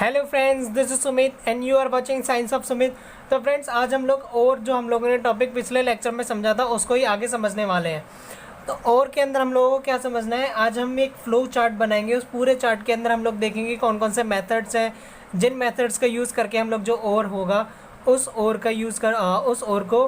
Hello friends, this is Sumit and you are watching science of Sumit. तो friends, आज हम लोग और जो हम लोगों ने टॉपिक पिछले लेक्चर में समझा था उसको ही आगे समझने वाले हैं। तो और के अंदर हम लोगों को क्या समझना है, आज हम एक फ्लो चार्ट बनाएंगे। उस पूरे चार्ट के अंदर हम लोग देखेंगे कौन कौन से मेथड्स हैं, जिन मेथड्स का यूज़ करके हम लोग जो और होगा उस और का यूज़ कर उस और को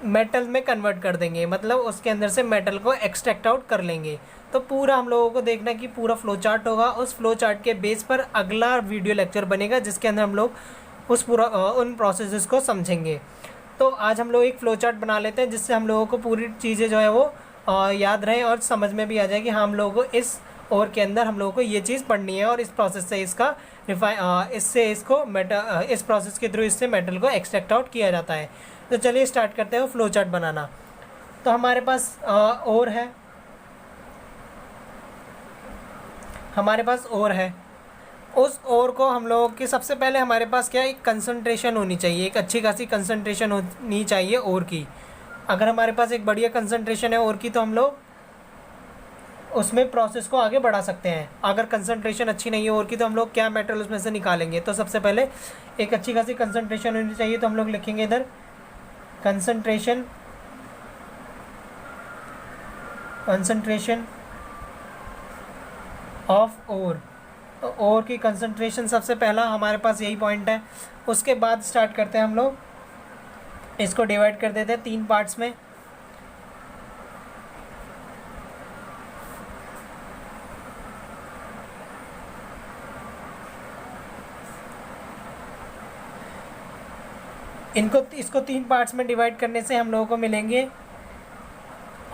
मेटल में कन्वर्ट कर देंगे, मतलब उसके अंदर से मेटल को एक्सट्रैक्ट आउट कर लेंगे। तो पूरा हम लोगों को देखना है कि पूरा फ्लो चार्ट होगा। उस फ्लो चार्ट के बेस पर अगला वीडियो लेक्चर बनेगा जिसके अंदर हम लोग उस पूरा उन प्रोसेसेस को समझेंगे। तो आज हम लोग एक फ्लो चार्ट बना लेते हैं जिससे हम लोगों को पूरी चीज़ें जो है वो याद रहें और समझ में भी आ जाए कि हाँ, हम लोगों को इस और के अंदर हम लोगों को ये चीज़ पढ़नी है और इस प्रोसेस से इसका इससे इसको मेटल इस प्रोसेस के थ्रू इससे मेटल को एक्सट्रैक्ट आउट किया जाता है। तो चलिए स्टार्ट करते हैं फ्लो चार्ट बनाना। तो हमारे पास और है, हमारे पास और है। उस और को हम लोगों की सबसे पहले हमारे पास क्या, एक कंसंट्रेशन होनी चाहिए, एक अच्छी खासी कंसंट्रेशन होनी चाहिए और की। अगर हमारे पास एक बढ़िया कंसंट्रेशन है और की तो हम लोग उसमें प्रोसेस को आगे बढ़ा सकते हैं। अगर कंसंट्रेशन अच्छी नहीं है और की तो हम लोग क्या मेटल उसमें से निकालेंगे। तो सबसे पहले एक अच्छी खासी कंसंट्रेशन होनी चाहिए। तो हम लोग लिखेंगे इधर कंसंट्रेशन ऑफ ओर। तो ओर की कंसंट्रेशन सबसे पहला हमारे पास यही पॉइंट है। उसके बाद स्टार्ट करते हैं हम लोग, इसको डिवाइड कर देते हैं 3 पार्ट्स में। इसको 3 पार्ट्स में डिवाइड करने से हम लोगों को मिलेंगे,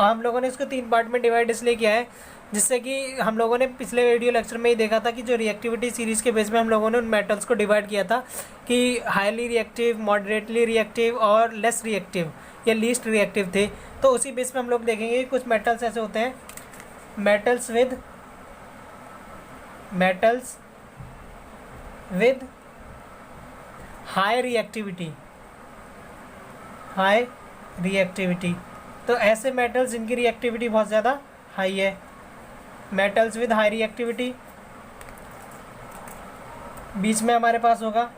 और हम लोगों ने इसको 3 पार्ट में डिवाइड इसलिए किया है जिससे कि हम लोगों ने पिछले वीडियो लेक्चर में ही देखा था कि जो रिएक्टिविटी सीरीज़ के बेस में हम लोगों ने उन मेटल्स को डिवाइड किया था कि हाईली रिएक्टिव, मॉडरेटली रिएक्टिव और लेस रिएक्टिव या लीस्ट रिएक्टिव थे। तो उसी बेस में हम लोग देखेंगे कि कुछ मेटल्स ऐसे होते हैं, मेटल्स विद हाई रिएक्टिविटी। तो ऐसे मेटल्स जिनकी रिएक्टिविटी बहुत ज़्यादा हाई है, मेटल्स विद हाई रिएक्टिविटी। बीच में हमारे पास होगा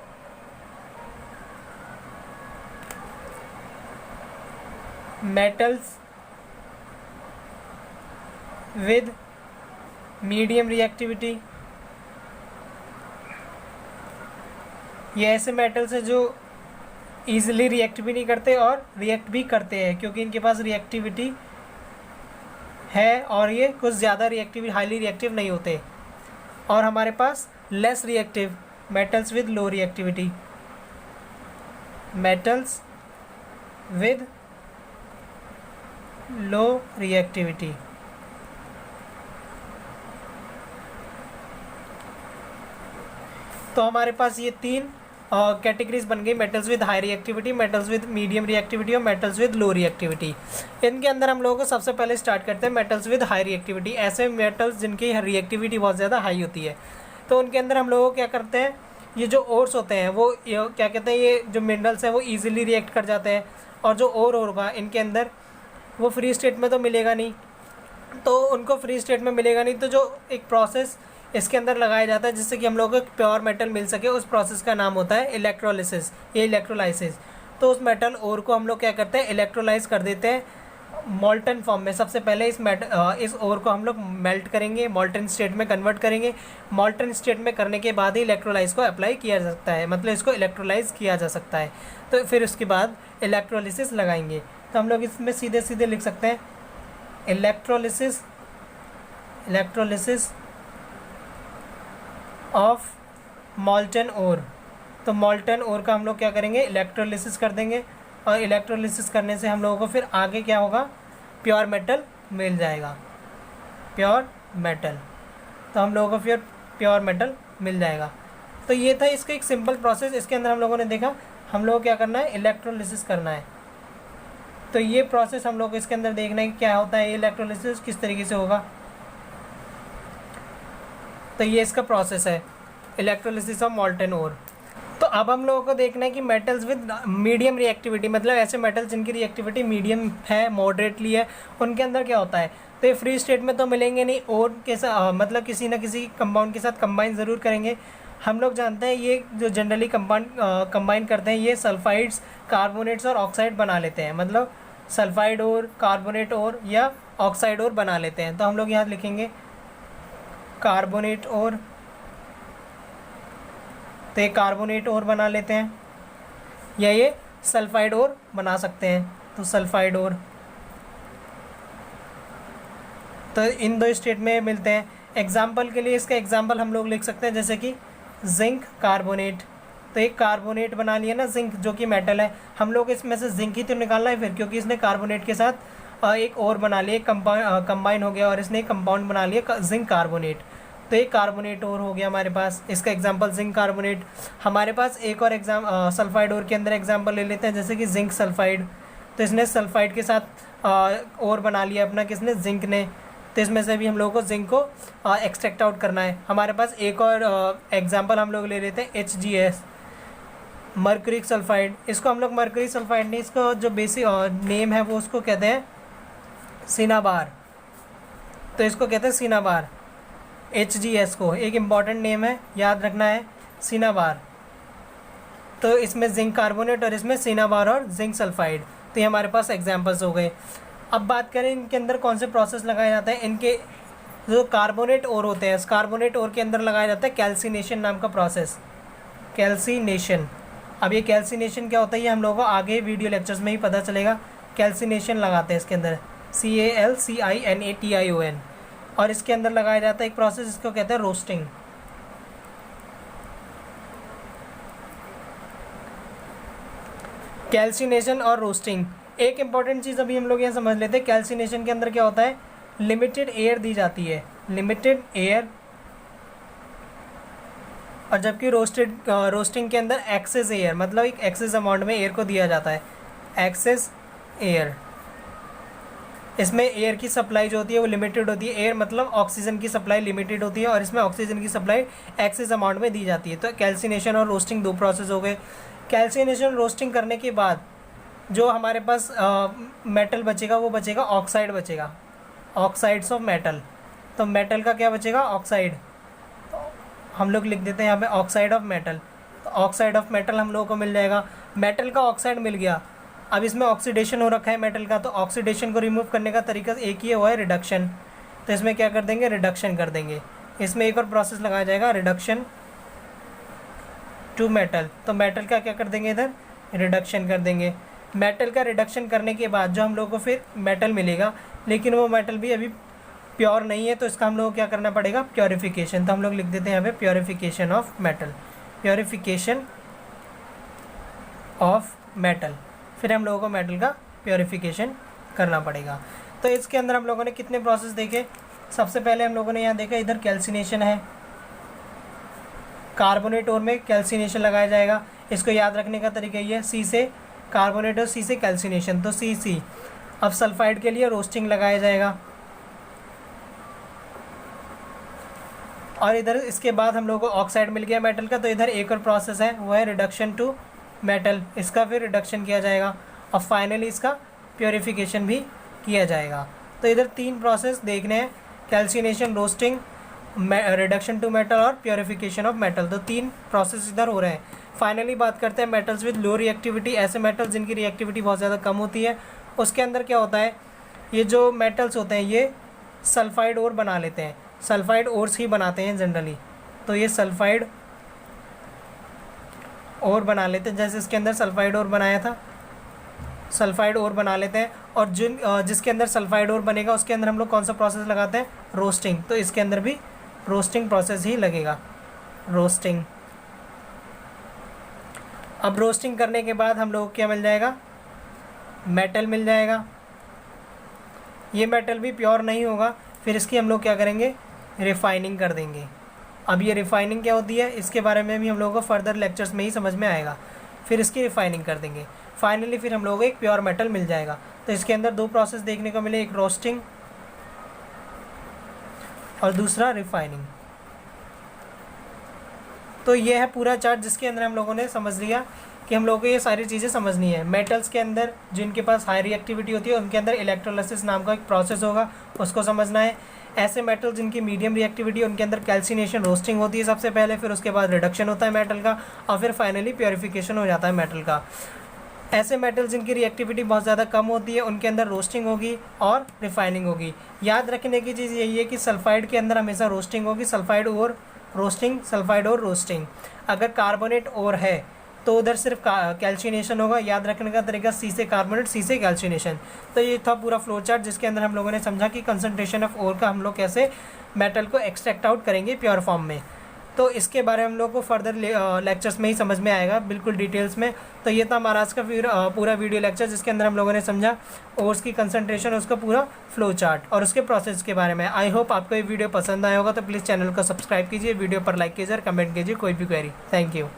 मेटल्स विद मीडियम रिएक्टिविटी। ये ऐसे मेटल्स हैं जो ईजिली रिएक्ट भी नहीं करते और रिएक्ट भी करते हैं क्योंकि इनके पास रिएक्टिविटी है और ये कुछ ज़्यादा रिएक्टिव, हाईली रिएक्टिव नहीं होते। और हमारे पास less reactive metals with low reactivity, metals with low reactivity. तो हमारे पास ये 3 कैटेगरीज बन गई, metals with high reactivity, metals with medium reactivity और मेटल्स विद लो रिएक्टिविटी। इनके अंदर हम लोगों को सबसे पहले स्टार्ट करते हैं मेटल्स विद हाई रिएक्टिविटी। ऐसे मेटल्स जिनकी रिएक्टिविटी बहुत ज़्यादा हाई होती है, तो उनके अंदर हम लोग क्या करते हैं, ये जो ओर्स होते हैं वो क्या कहते हैं, ये जो मिनरल्स हैं वो ईजिली रिएक्ट कर जाते हैं। और जो और होगा इनके अंदर वो फ्री स्टेट में तो मिलेगा नहीं, तो उनको फ्री स्टेट में मिलेगा नहीं, तो जो एक प्रोसेस इसके अंदर लगाया जाता है जिससे कि हम लोगों को प्योर मेटल मिल सके, उस प्रोसेस का नाम होता है इलेक्ट्रोलिसिस या इलेक्ट्रोलाइसिस। तो उस मेटल ओर को हम लोग क्या करते हैं, इलेक्ट्रोलाइज कर देते हैं मॉल्टन फॉर्म में। सबसे पहले इस ओर को हम लोग मेल्ट करेंगे, मॉल्टन स्टेट में कन्वर्ट करेंगे। मॉल्टन स्टेट में करने के बाद ही इलेक्ट्रोलाइज को अप्लाई किया जा सकता है, मतलब इसको इलेक्ट्रोलाइज किया जा सकता है। तो फिर उसके बाद इलेक्ट्रोलिसिस लगाएंगे। तो हम लोग इसमें सीधे सीधे लिख सकते हैं इलेक्ट्रोलिसिस ऑफ मॉल्टन ओर। तो मॉल्टन ओर का हम लोग क्या करेंगे, इलेक्ट्रोलिसिस कर देंगे, और इलेक्ट्रोलिसिस करने से हम लोगों को फिर आगे क्या होगा, प्योर मेटल मिल जाएगा, प्योर मेटल। तो हम लोगों को फिर प्योर मेटल मिल जाएगा। तो ये था इसका एक सिंपल प्रोसेस। इसके अंदर हम लोगों ने देखा हम लोगों को क्या करना है, इलेक्ट्रोलिसिस करना है। तो ये प्रोसेस हम लोग इसके अंदर देखना है कि क्या होता है, इलेक्ट्रोलिसिस किस तरीके से होगा। तो ये इसका प्रोसेस है, इलेक्ट्रोलिसिस ऑफ मॉल्टन ओर। तो अब हम लोगों को देखना है कि मेटल्स विद मीडियम रिएक्टिविटी, मतलब ऐसे मेटल्स जिनकी रिएक्टिविटी मीडियम है, मॉडरेटली है, उनके अंदर क्या होता है। तो ये फ्री स्टेट में तो मिलेंगे नहीं, और के साथ मतलब किसी ना किसी कंपाउंड के साथ कंबाइन ज़रूर करेंगे। हम लोग जानते हैं ये जो जनरली कंबाइन करते हैं, ये सल्फाइड्स, कार्बोनेट्स और ऑक्साइड बना लेते हैं, मतलब सल्फाइड और कार्बोनेट और या ऑक्साइड और बना लेते हैं। तो हम लोग यहाँ लिखेंगे कार्बोनेट और, तो ये कार्बोनेट और बना लेते हैं, या ये सल्फाइड और बना सकते हैं, तो सल्फाइड और। तो इन दो स्टेट में मिलते हैं। एग्जाम्पल के लिए इसका एग्जाम्पल हम लोग लिख सकते हैं जैसे कि जिंक कार्बोनेट। तो एक कार्बोनेट बना लिया ना जिंक, जो कि मेटल है, हम लोग इसमें से जिंक ही तो निकालना है फिर, क्योंकि इसने कार्बोनेट के साथ एक और बना लिया, कंबाइन हो गया और इसने एक कंपाउंड बना लिया जिंक कार्बोनेट। तो एक कार्बोनेट और हो गया हमारे पास, इसका एग्जांपल जिंक कार्बोनेट। हमारे पास एक और सल्फाइड और के अंदर एग्जांपल ले लेते हैं जैसे कि जिंक सल्फाइड। तो इसने सल्फाइड के साथ और बना लिया अपना, किसने, जिंक ने। तो इसमें से भी हम लोगों को जिंक को एक्सट्रैक्ट आउट करना है। हमारे पास एक और एग्जांपल हम लोग ले लेते हैं HGS, मर्क्यूरिक सल्फाइड। इसको हम लोग मर्क्यूरी सल्फाइड नहीं, इसको जो बेसिक नेम है वो उसको कहते हैं सिनाबार। तो इसको कहते हैं सिनाबार, HGS को एक इम्पॉर्टेंट नेम है, याद रखना है, सिनाबार। तो इसमें जिंक कार्बोनेट और इसमें सिनाबार और जिंक सल्फाइड। तो ये हमारे पास एग्जांपल्स हो गए। अब बात करें इनके अंदर कौन से प्रोसेस लगाए जाते हैं। इनके जो कार्बोनेट और होते हैं, इस कार्बोनेट और के अंदर लगाया जाता है कैल्सिनेशन नाम का प्रोसेस, कैल्सिनेशन। अब ये कैल्सिनेशन क्या होता है ये हम लोगों को आगे वीडियो लेक्चर्स में ही पता चलेगा। कैल्सिनेशन लगाते हैं इसके अंदर, CALCINATION। और इसके अंदर लगाया जाता है एक प्रोसेस, इसको कहते हैं रोस्टिंग। कैल्सिनेशन और रोस्टिंग। एक इंपॉर्टेंट चीज़ अभी हम लोग यहाँ समझ लेते हैं। कैल्सिनेशन के अंदर क्या होता है, लिमिटेड एयर दी जाती है, लिमिटेड एयर। और जबकि रोस्टिंग के अंदर एक्सेस एयर, मतलब एक एक्सेस अमाउंट में एयर को दिया जाता है, एक्सेस एयर। इसमें एयर की सप्लाई जो होती है वो लिमिटेड होती है। एयर मतलब ऑक्सीजन की सप्लाई लिमिटेड होती है और इसमें ऑक्सीजन की सप्लाई एक्सेस अमाउंट में दी जाती है। तो कैल्सिनेशन और रोस्टिंग दो प्रोसेस हो गए। कैल्सिनेशन रोस्टिंग करने के बाद जो हमारे पास मेटल बचेगा वो बचेगा ऑक्साइड बचेगा, ऑक्साइड्स ऑफ मेटल। तो मेटल का क्या बचेगा, ऑक्साइड। हम लोग लिख देते हैं यहाँ पे ऑक्साइड ऑफ मेटल। तो ऑक्साइड ऑफ मेटल हम लोगों को मिल जाएगा। मेटल का ऑक्साइड मिल गया। अब इसमें ऑक्सीडेशन हो रखा है मेटल का, तो ऑक्सीडेशन को रिमूव करने का तरीका एक ही है, वो है रिडक्शन। तो इसमें क्या कर देंगे, रिडक्शन कर देंगे। इसमें एक और प्रोसेस लगाया जाएगा, रिडक्शन टू मेटल। तो मेटल का क्या कर देंगे, इधर रिडक्शन कर देंगे। मेटल का रिडक्शन करने के बाद जो हम लोग को फिर मेटल मिलेगा, लेकिन वो मेटल भी अभी प्योर नहीं है, तो इसका हम लोग को क्या करना पड़ेगा, प्योरीफिकेशन। तो हम लोग लिख देते हैं यहाँ पे purification of metal, purification of metal. फिर हम लोगों को मेटल का प्योरीफिकेशन करना पड़ेगा। तो इसके अंदर हम लोगों ने कितने प्रोसेस देखे। सबसे पहले हम लोगों ने यहाँ देखा, इधर कैल्सिनेशन है, कार्बोनेट और में कैल्सिनेशन लगाया जाएगा। इसको याद रखने का तरीका ये है, C से कार्बोनेट और C से कैल्सिनेशन, तो CC। अब सल्फाइड के लिए रोस्टिंग लगाया जाएगा। और इधर इसके बाद हम लोगों को ऑक्साइड मिल गया मेटल का, तो इधर एक और प्रोसेस है, वो है रिडक्शन टू मेटल। इसका फिर रिडक्शन किया जाएगा और फाइनली इसका प्योरीफिकेशन भी किया जाएगा। तो इधर तीन प्रोसेस देखने हैं, calcination, roasting, reduction to metal और प्योरीफिकेशन ऑफ मेटल। तो तीन प्रोसेस इधर हो रहे हैं। फाइनली बात करते हैं मेटल्स विद लो रिएक्टिविटी, ऐसे मेटल्स जिनकी रिएक्टिविटी बहुत ज़्यादा कम होती है। उसके अंदर क्या होता है, ये जो मेटल्स होते हैं ये सल्फाइड और बना लेते हैं, सल्फाइड ओर्स ही बनाते हैं जनरली। तो ये सल्फाइड और बना लेते हैं, जैसे इसके अंदर सल्फाइड और बनाया था, सल्फाइड और बना लेते हैं। और जिसके अंदर सल्फाइड और बनेगा उसके अंदर हम लोग कौन सा प्रोसेस लगाते हैं, रोस्टिंग। तो इसके अंदर भी रोस्टिंग प्रोसेस ही लगेगा, रोस्टिंग। अब रोस्टिंग करने के बाद हम लोग को क्या मिल जाएगा, मेटल मिल जाएगा। ये मेटल भी प्योर नहीं होगा, फिर इसकी हम लोग क्या करेंगे, रिफाइनिंग कर देंगे। अब ये रिफाइनिंग क्या होती है इसके बारे में भी हम लोगों को फर्दर लेक्चर्स में ही समझ में आएगा। फिर इसकी रिफाइनिंग कर देंगे, फाइनली फिर हम लोगों को एक प्योर मेटल मिल जाएगा। तो इसके अंदर दो प्रोसेस देखने को मिले, एक रोस्टिंग और दूसरा रिफाइनिंग। तो ये है पूरा चार्ट जिसके अंदर हम लोगों ने समझ लिया कि हम लोगों को ये सारी चीज़ें समझनी है। मेटल्स के अंदर जिनके पास हाई रिएक्टिविटी होती है उनके अंदर इलेक्ट्रोलिसिस नाम का एक प्रोसेस होगा, उसको समझना है। ऐसे मेटल जिनकी मीडियम रिएक्टिविटी, उनके अंदर कैल्सिनेशन रोस्टिंग होती है सबसे पहले, फिर उसके बाद रिडक्शन होता है मेटल का, और फिर फाइनली प्योरीफिकेशन हो जाता है मेटल का। ऐसे मेटल जिनकी रिएक्टिविटी बहुत ज़्यादा कम होती है, उनके अंदर रोस्टिंग होगी और रिफाइनिंग होगी। याद रखने की चीज़ यही है कि सल्फाइड के अंदर हमेशा रोस्टिंग होगी, सल्फाइड और रोस्टिंग, सल्फाइड और रोस्टिंग। अगर कार्बोनेट और है तो उधर सिर्फ कैल्शिनेशन होगा। याद रखने का तरीका सी से कार्बोनेट, सी से कैल्शिनेशन। तो ये था पूरा फ्लो चार्ट जिसके अंदर हम लोगों ने समझा कि कंसंट्रेशन ऑफ ओर का हम लोग कैसे मेटल को एक्सट्रैक्ट आउट करेंगे प्योर फॉर्म में। तो इसके बारे में हम लोग को फर्दर लेक्चर्स में ही समझ में आएगा बिल्कुल डिटेल्स में। तो ये था हमारा आज का फिर पूरा वीडियो लेक्चर जिसके अंदर हम लोगों ने समझा ओर्स की कंसंट्रेशन, उसका पूरा फ्लो चार्ट और उसके प्रोसेस के बारे में। आई होप आपको ये वीडियो पसंद आया होगा, तो प्लीज़ चैनल को सब्सक्राइब कीजिए, वीडियो पर लाइक कीजिए और कमेंट कीजिए कोई भी क्वेरी। Thank you.